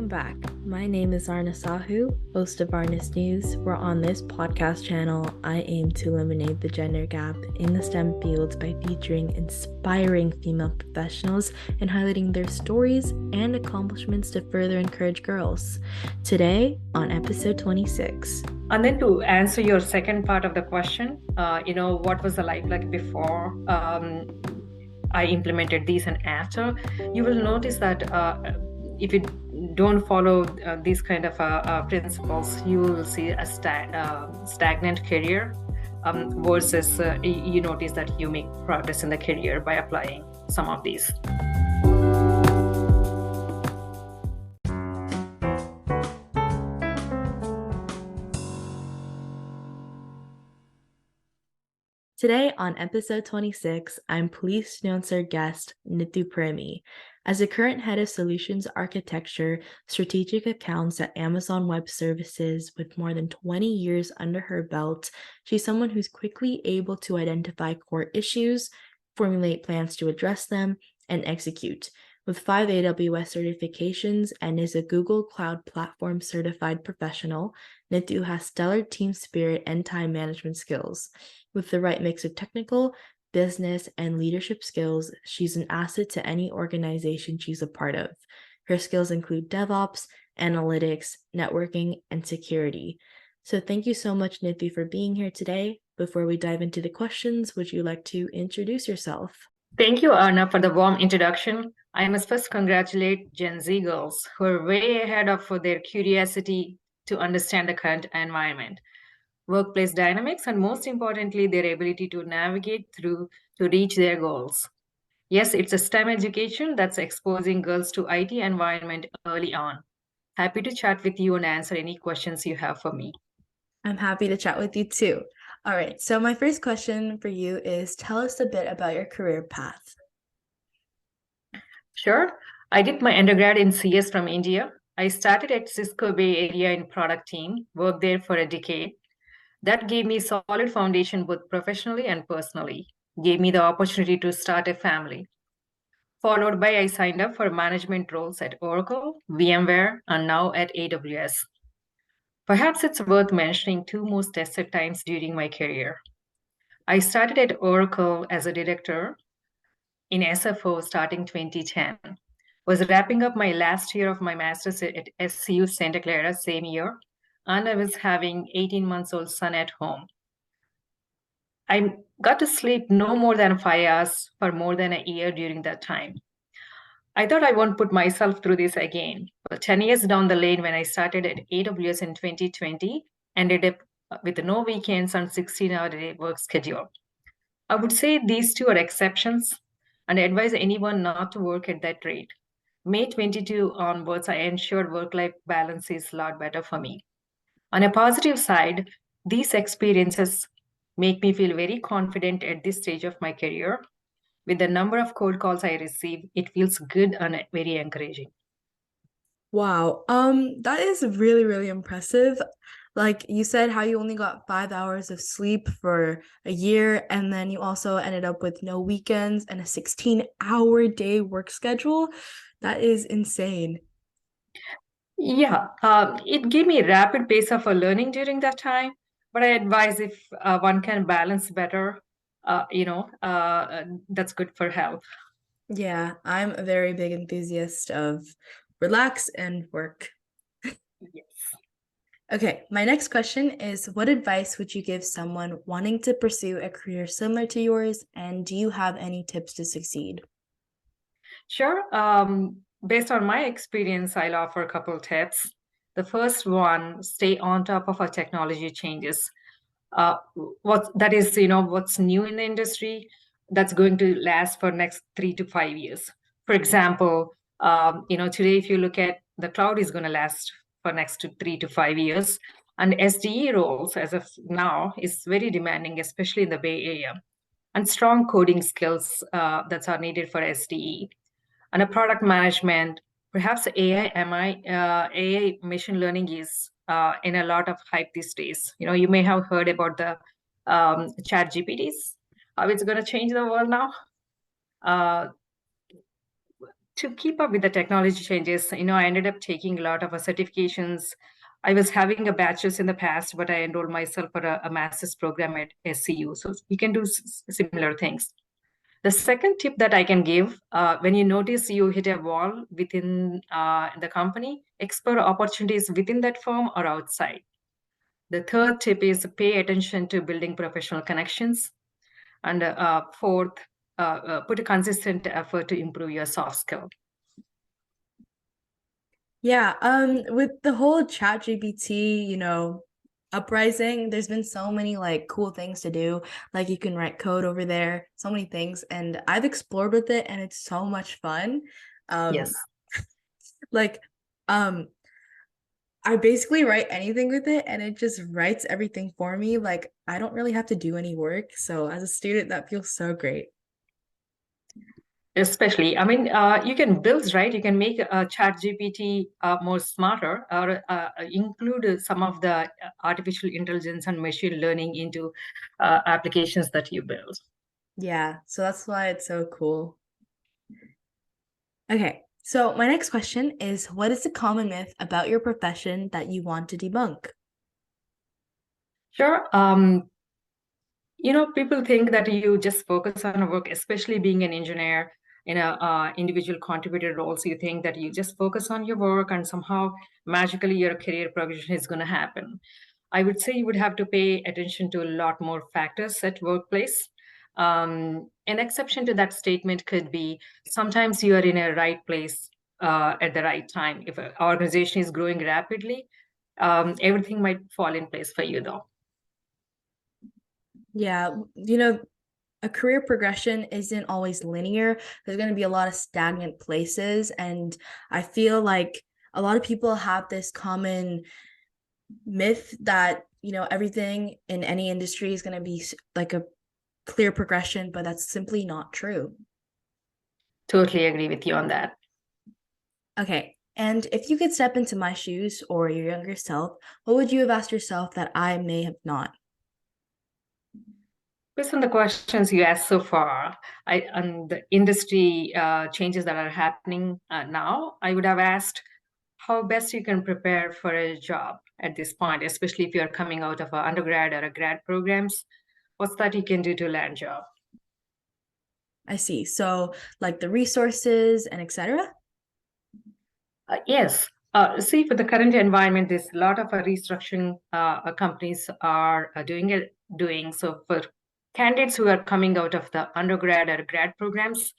Welcome back. My name is Arna Sahu, host of Arna's News, where on this podcast channel, I aim to eliminate the gender gap in the STEM fields by featuring inspiring female professionals and highlighting their stories and accomplishments to further encourage girls. Today, on episode 26. And then to answer your second part of the question, what was the life like before I implemented these and after? You will notice that if you don't follow these kind of principles, you will see a stagnant career versus you notice that you make progress in the career by applying some of these. Today on episode 26, I'm pleased to announce our guest, Nitu Parimi. As a current head of solutions architecture, strategic accounts at Amazon Web Services with more than 20 years under her belt, she's someone who's quickly able to identify core issues, formulate plans to address them, and execute. With 5 AWS certifications and is a Google Cloud Platform certified professional, Nitu has stellar team spirit and time management skills. With the right mix of technical, business, and leadership skills, she's an asset to any organization she's a part of. Her skills include DevOps, analytics, networking, and security. So thank you so much, Nitu, for being here today. Before we dive into the questions, would you like to introduce yourself? Thank you, Arna, for the warm introduction. I must first congratulate Gen Z girls who are way ahead of their curiosity to understand the current environment, workplace dynamics, and most importantly, their ability to navigate through to reach their goals. Yes, it's a STEM education that's exposing girls to IT environment early on. Happy to chat with you and answer any questions you have for me. I'm happy to chat with you too. All right, so my first question for you is tell us a bit about your career path. Sure. I did my undergrad in CS from India. I started at Cisco Bay Area in product team, worked there for a decade. That gave me solid foundation both professionally and personally, gave me the opportunity to start a family. Followed by I signed up for management roles at Oracle, VMware, and now at AWS. Perhaps it's worth mentioning two most tested times during my career. I started at Oracle as a director in SFO starting 2010. Was wrapping up my last year of my master's at SCU Santa Clara same year, and I was having 18 months old son at home. I got to sleep no more than 5 hours for more than a year during that time. I thought I won't put myself through this again. But 10 years down the lane, when I started at AWS in 2020, ended up with no weekends and 16-hour-a-day work schedule. I would say these two are exceptions and advise anyone not to work at that rate. May 22 onwards, I ensured work-life balance is a lot better for me. On a positive side, these experiences make me feel very confident at this stage of my career. With the number of cold calls I receive, it feels good and very encouraging. Wow, that is really, really impressive. Like you said, how you only got 5 hours of sleep for a year, and then you also ended up with no weekends and a 16-hour day work schedule. That is insane. Yeah, it gave me a rapid pace of learning during that time, but I advise if one can balance better, that's good for health. Yeah, I'm a very big enthusiast of relax and work. Yes. Okay, my next question is what advice would you give someone wanting to pursue a career similar to yours, and do you have any tips to succeed? Sure. Based on my experience, I'll offer a couple tips. The first one, stay on top of our technology changes. What's new in the industry that's going to last for next 3 to 5 years. For example, today if you look at the cloud is going to last for next 3 to 5 years, and SDE roles as of now is very demanding, especially in the Bay Area, and strong coding skills that are needed for SDE, and a product management. Perhaps AI machine learning is in a lot of hype these days. You may have heard about the chat GPTs, how it's going to change the world now. To keep up with the technology changes, I ended up taking a lot of certifications. I was having a bachelor's in the past, but I enrolled myself for a master's program at SCU. So you can do similar things. The second tip that I can give, when you notice you hit a wall within the company, explore opportunities within that firm or outside. The third tip is pay attention to building professional connections. And fourth, put a consistent effort to improve your soft skill. Yeah, with the whole chat GPT, uprising, there's been so many like cool things to do. Like you can write code over there, so many things. And I've explored with it and it's so much fun. Um, Yes. like I basically write anything with it and it just writes everything for me. Like I don't really have to do any work. So as a student, that feels so great. Especially, you can build, right? You can make a chat GPT more smarter or include some of the artificial intelligence and machine learning into applications that you build. Yeah, so that's why it's so cool. Okay, so my next question is, what is the common myth about your profession that you want to debunk? Sure. People think that you just focus on work, especially being an engineer in a individual contributor role. So you think that you just focus on your work and somehow magically your career progression is going to happen. I would say you would have to pay attention to a lot more factors at workplace. An exception to that statement could be sometimes you are in a right place at the right time. If an organization is growing rapidly, everything might fall in place for you, though. Yeah, a career progression isn't always linear. There's going to be a lot of stagnant places. And I feel like a lot of people have this common myth that, everything in any industry is going to be like a clear progression, but that's simply not true. Totally agree with you on that. Okay. And if you could step into my shoes or your younger self, what would you have asked yourself that I may have not? Based on the questions you asked so far, on the industry changes that are happening now, I would have asked how best you can prepare for a job at this point, especially if you're coming out of an undergrad or a grad programs. What's that you can do to land job? I see. So, like the resources and etc. Yes. See, for the current environment, there's a lot of restructuring companies are doing. So for candidates who are coming out of the undergrad or grad programs,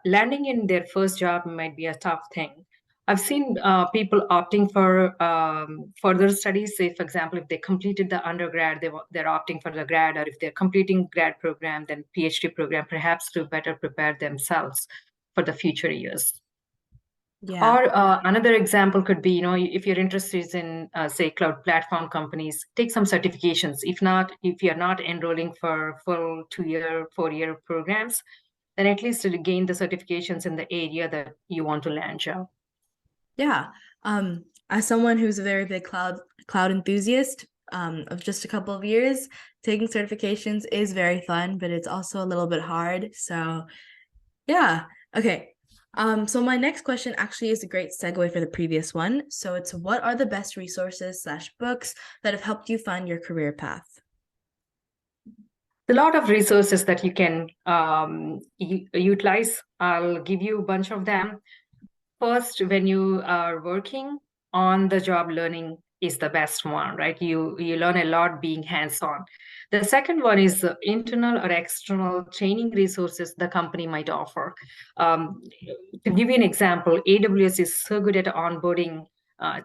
landing in their first job might be a tough thing. I've seen people opting for further studies. Say, for example, if they completed the undergrad, they're opting for the grad, or if they're completing grad program, then PhD program, perhaps to better prepare themselves for the future years. Yeah. Or another example could be, if you're interested in, say, cloud platform companies, take some certifications. If you're not enrolling for full 2-year, 4-year programs, then at least to gain the certifications in the area that you want to land job. Yeah. As someone who's a very big cloud enthusiast, of just a couple of years, taking certifications is very fun, but it's also a little bit hard. So, yeah. Okay. So my next question actually is a great segue for the previous one. So it's, what are the best resources/books that have helped you find your career path? A lot of resources that you can utilize. I'll give you a bunch of them. First, when you are working, on the job learning is the best one, right? You learn a lot being hands-on. The second one is internal or external training resources the company might offer. To give you an example, AWS is so good at onboarding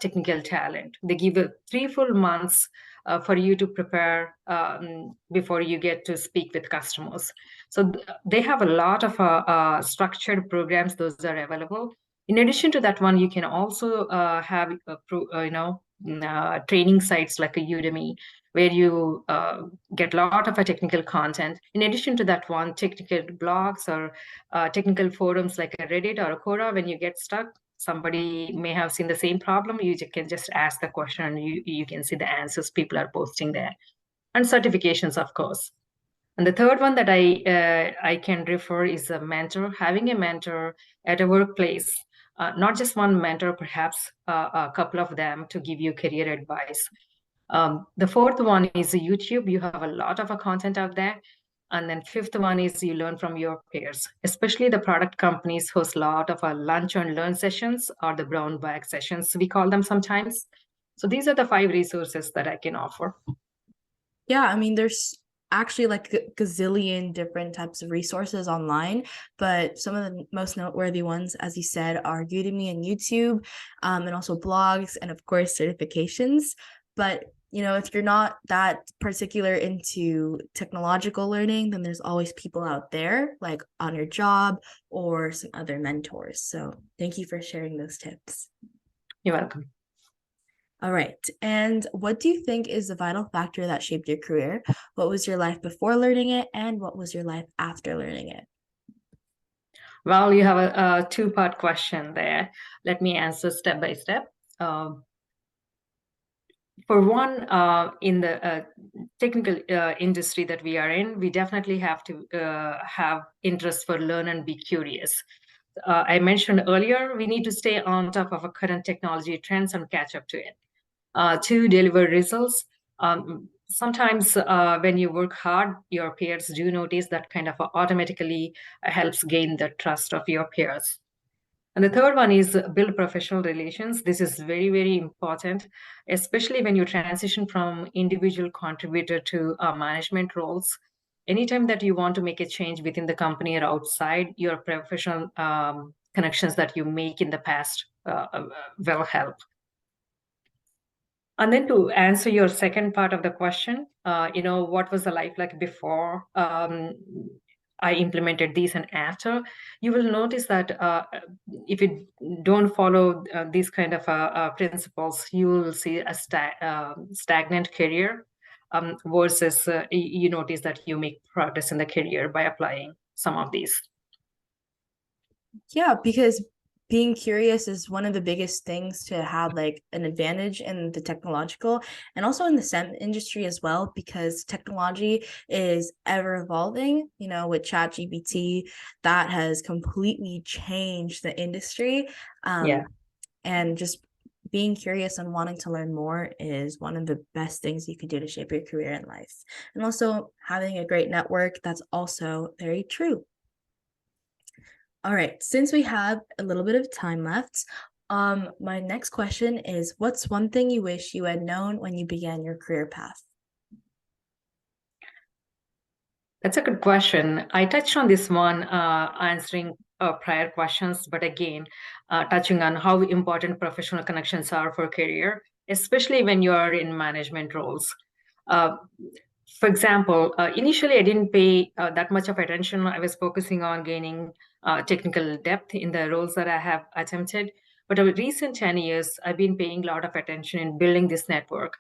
technical talent. They give 3 full months for you to prepare before you get to speak with customers. So they have a lot of structured programs. Those are available. In addition to that one, you can also have training sites like a Udemy, where you get a lot of technical content. In addition to that one, technical blogs or technical forums like a Reddit or a Quora. When you get stuck, somebody may have seen the same problem. You can just ask the question, and you can see the answers people are posting there. And certifications, of course. And the third one that I can refer is a mentor. Having a mentor at a workplace, not just one mentor, perhaps a couple of them to give you career advice. The fourth one is YouTube. You have a lot of content out there. And then fifth one is you learn from your peers, especially the product companies host a lot of lunch and learn sessions or the brown bag sessions, we call them sometimes. So these are the 5 resources that I can offer. Yeah, I mean, there's actually like a gazillion different types of resources online, but some of the most noteworthy ones, as you said, are Udemy and YouTube, and also blogs and of course certifications. But if you're not that particular into technological learning, then there's always people out there like on your job or some other mentors. So thank you for sharing those tips. You're welcome. All right. And what do you think is the vital factor that shaped your career? What was your life before learning it? And what was your life after learning it? Well, you have a two-part question there. Let me answer step by step. For one, in the technical industry that we are in, we definitely have to have interest for learn and be curious. I mentioned earlier, we need to stay on top of current technology trends and catch up to it. To deliver results, sometimes when you work hard, your peers do notice that kind of automatically helps gain the trust of your peers. And the third one is build professional relations. This is very, very important, especially when you transition from individual contributor to management roles. Anytime that you want to make a change within the company or outside, your professional connections that you make in the past will help. And then to answer your second part of the question, what was the life like before I implemented these and after? You will notice that if you don't follow these kind of principles, you will see a stagnant career versus you notice that you make progress in the career by applying some of these. Yeah, because being curious is one of the biggest things to have like an advantage in the technological and also in the STEM industry as well, because technology is ever evolving. With ChatGPT, that has completely changed the industry. Yeah. And just being curious and wanting to learn more is one of the best things you can do to shape your career in life. And also having a great network, that's also very true. All right, since we have a little bit of time left, my next question is, what's one thing you wish you had known when you began your career path? That's a good question. I touched on this one answering prior questions, but again, touching on how important professional connections are for career, especially when you are in management roles. Uh, for example, initially I didn't pay that much of attention. I was focusing on gaining technical depth in the roles that I have attempted. But over recent 10 years, I've been paying a lot of attention in building this network.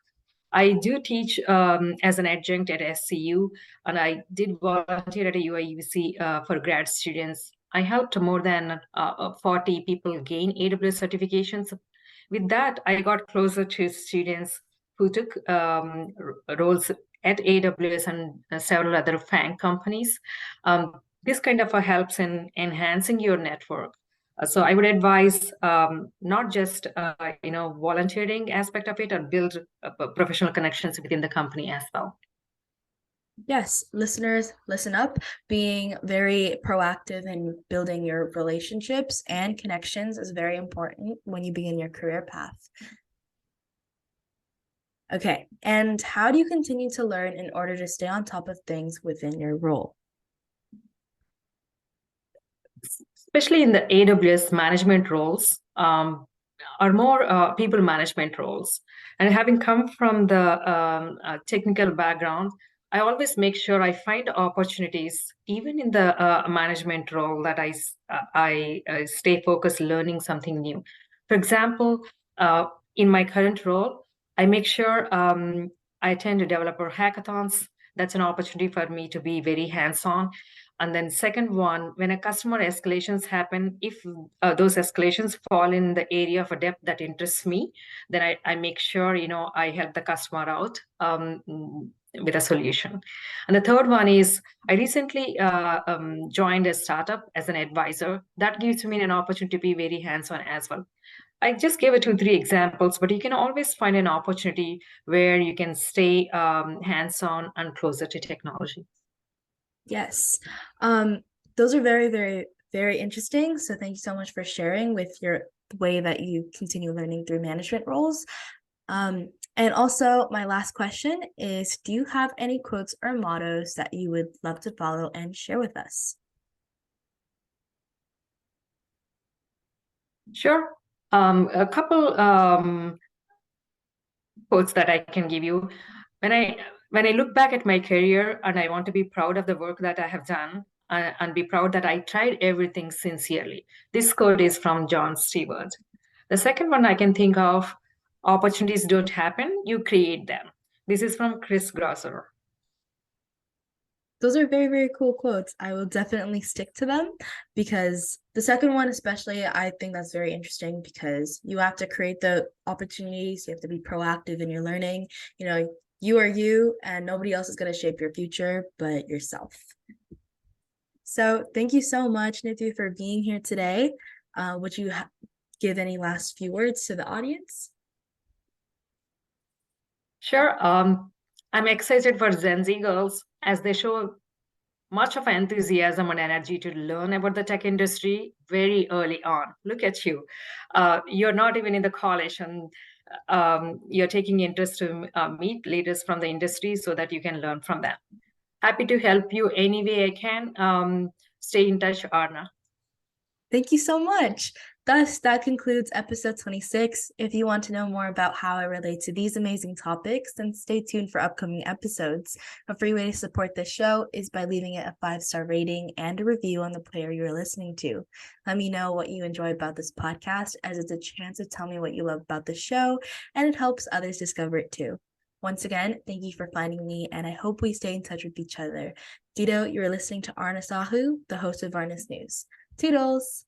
I do teach as an adjunct at SCU, and I did volunteer at a UIUC for grad students. I helped more than 40 people gain AWS certifications. With that, I got closer to students who took roles at AWS and several other FANG companies. This kind of helps in enhancing your network. So I would advise not just volunteering aspect of it, or build professional connections within the company as well. Yes, listeners, listen up. Being very proactive in building your relationships and connections is very important when you begin your career path. Okay, and how do you continue to learn in order to stay on top of things within your role? Especially in the AWS management roles, are more people management roles. And having come from the technical background, I always make sure I find opportunities, even in the management role, that I stay focused learning something new. For example, in my current role, I make sure I attend developer hackathons. That's an opportunity for me to be very hands-on. And then second one, when a customer escalations happen, if those escalations fall in the area of a depth that interests me, then I make sure, I help the customer out with a solution. And the third one is I recently joined a startup as an advisor. That gives me an opportunity to be very hands-on as well. I just gave it 2, 3 examples, but you can always find an opportunity where you can stay hands-on and closer to technology. Yes. Those are very, very, very interesting. So thank you so much for sharing with your way that you continue learning through management roles. And also, my last question is, do you have any quotes or mottos that you would love to follow and share with us? Sure. A couple quotes that I can give you. When I look back at my career and I want to be proud of the work that I have done and be proud that I tried everything sincerely. This quote is from John Stewart. The second one I can think of, opportunities don't happen, you create them. This is from Chris Grosser. Those are very, very cool quotes. I will definitely stick to them because the second one, especially, I think that's very interesting because you have to create the opportunities. You have to be proactive in your learning. You are you, and nobody else is going to shape your future but yourself. So thank you so much, Nitu, for being here today. Would you give any last few words to the audience? Sure. I'm excited for Gen Z girls as they show much of enthusiasm and energy to learn about the tech industry very early on. Look at you. You're not even in the college and you're taking interest to meet leaders from the industry so that you can learn from them. Happy to help you any way I can. Stay in touch, Arna. Thank you so much. Thus, that concludes episode 26. If you want to know more about how I relate to these amazing topics, then stay tuned for upcoming episodes. A free way to support this show is by leaving it a 5-star rating and a review on the player you're listening to. Let me know what you enjoy about this podcast, as it's a chance to tell me what you love about the show, and it helps others discover it too. Once again, thank you for finding me, and I hope we stay in touch with each other. Dito, you're listening to Arna Sahu, the host of Arna's News. Toodles!